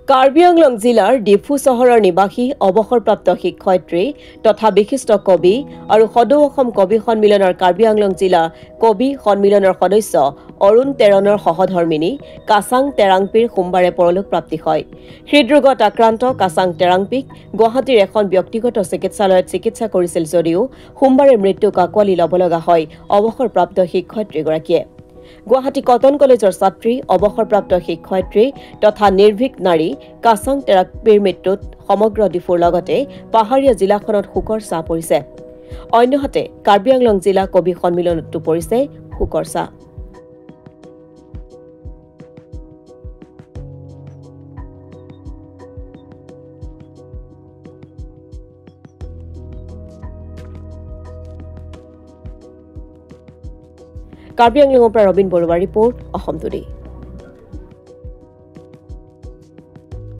কাৰ্বি আংলং জিলাৰ ডিফু চহৰৰ নিবাসী অৱসৰপ্ৰাপ্ত শিক্ষয়িত্ৰী তথা বিশিষ্ট কবি আৰু সদৌ অসম কবি সন্মিলনৰ কাৰ্বি আংলং জিলা কবি সন্মিলনৰ সদস্য অৰুণ তেৰণৰ সহধৰ্মিনী কাছাং তেৰাংপীৰ সোমবাৰে পৰলোক প্ৰাপ্তি হয়। হৃদৰোগত আক্ৰান্ত কাছাং তেৰাংপীক গুৱাহাটীৰ এখন ব্যক্তিগত চিকিৎসালয়ত চিকিৎসা কৰিছিল যদিও সোমবাৰে মৃত্যুক আঁকোৱালি ল'ব লগা হয় অৱসৰপ্ৰাপ্ত শিক্ষয়িত্ৰীগৰাকীয়ে। গুৱাহাটী কটন কলেজৰ ছাত্ৰী অৱসৰপ্ৰাপ্ত শিক্ষয়িত্ৰী তথা নিৰ্ভীক নাৰী কাছাং তেৰাংপীৰ মৃত্যুত সমগ্ৰ ডিফুৰ লগতে পাহাৰীয়া জিলাখনত শোকৰ ছাঁ পৰিছে। অন্যহাতে কাৰ্বি আংলং জিলা কবি সন্মিলনতো পৰিছে শোকৰ ছাঁ। কাৰ্বি আংলঙৰ পৰা ৰবীন বৰুৱাৰ ৰিপৰ্ট, অসম টুডে।